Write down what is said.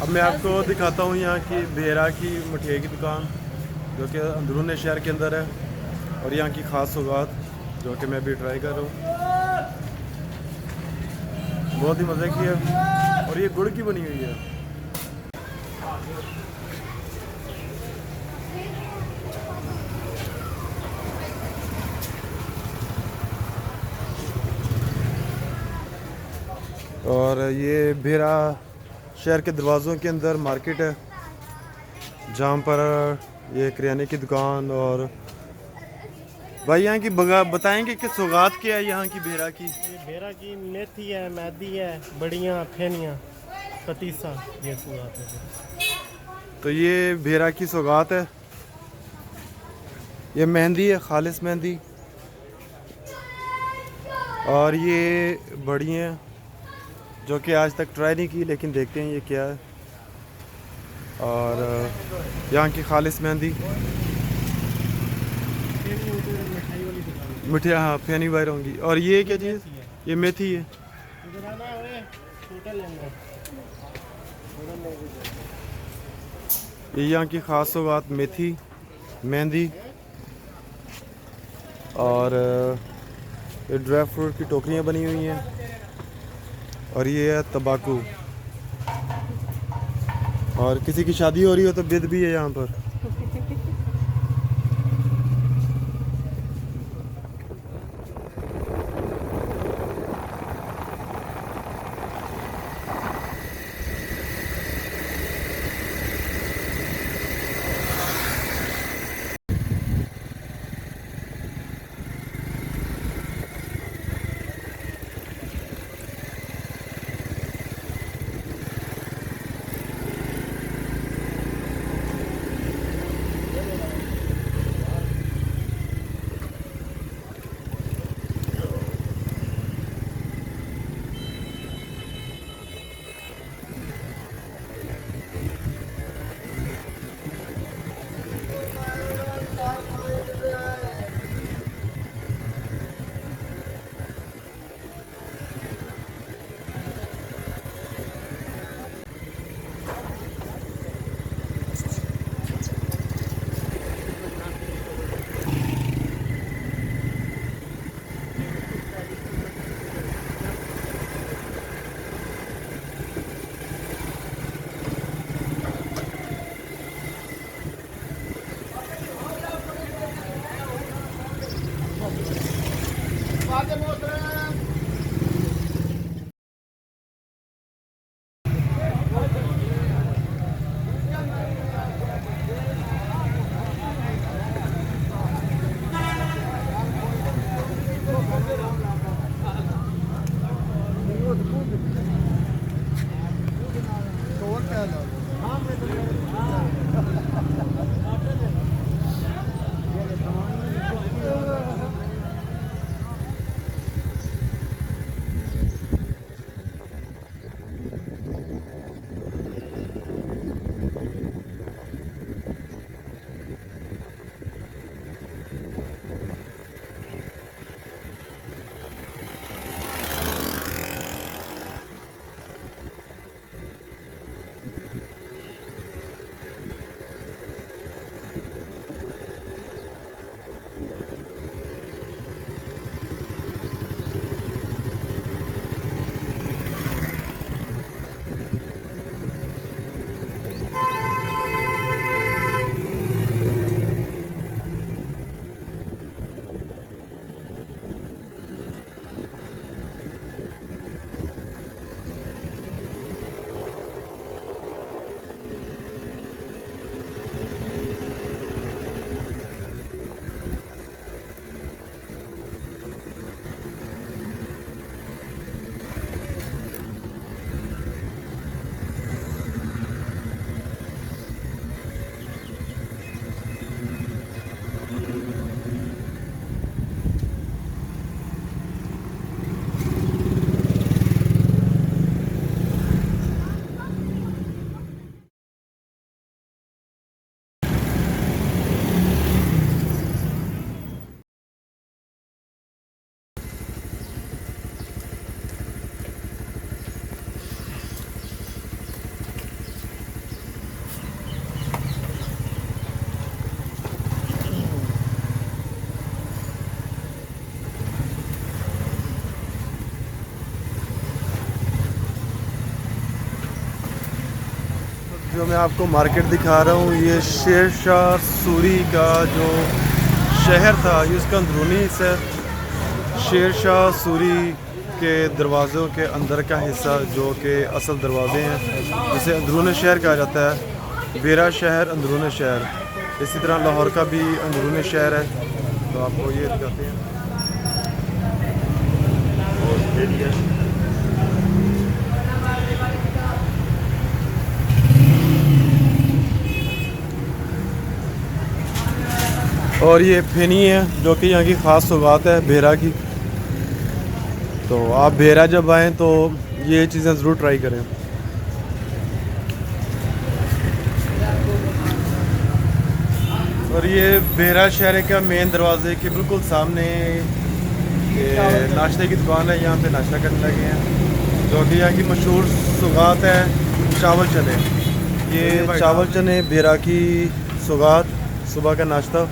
अब मैं आपको दिखाता हूँ यहाँ की भेरा की मठियाई की दुकान, जो कि अंदरून शहर के अंदर है, और यहाँ की ख़ास सौगात जो कि मैं भी ट्राई कर रहा हूँ। बहुत ही मज़े की है और ये गुड़ की बनी हुई है। और ये भेरा शहर के दरवाज़ों के अंदर मार्केट है, जहाँ पर ये किराने की दुकान। और भाई यहाँ की बताएंगे कि सौगात क्या है यहाँ की भेरा की? ये भेरा की मेथी है, मैदी है, बड़ियाँ, फेनियाँ, पतीसा, ये सौगात है। तो ये भेरा की सौगात है, ये मेहंदी है, खालिस मेहंदी। और ये बड़ी हैं जो कि आज तक ट्राई नहीं की, लेकिन देखते हैं ये क्या है। और यहाँ की खालिस मेहंदी, मिठाई वाली दुकान मिठिया, हाँ फेनी वायर होंगी। और ये क्या चीज़? है। ये मेथी है। इधर आना है, छोटा लेना। ये यहाँ की ख़ास सौगात मेथी, मेहंदी। और ये ड्राई फ्रूट की टोकरियाँ बनी हुई हैं। और ये है तंबाकू। और किसी की शादी हो रही हो तो बिद भी है यहाँ पर। जो मैं आपको मार्केट दिखा रहा हूँ, ये शेर शाह सूरी का जो शहर था, ये उसका अंदरूनी हिस्सा है। शेर शाह सूरी के दरवाज़ों के अंदर का हिस्सा जो कि असल दरवाजे हैं, जिसे अंदरून शहर कहा जाता है। बेरा शहर, अंदरून शहर। इसी तरह लाहौर का भी अंदरून शहर है, तो आपको ये दिखाते हैं। और ये फेनी है जो कि यहाँ की ख़ास सौगात है बेरा की। तो आप बेरा जब आएँ तो ये चीज़ें ज़रूर ट्राई करें। और ये बेरा शहर का मेन दरवाजे के बिल्कुल सामने ये नाश्ते की दुकान है। यहाँ पे नाश्ता करने लगे हैं, जो कि यहाँ की मशहूर सौगात है चावल चने। ये चावल चने बेरा की सौगात, सुबह का नाश्ता।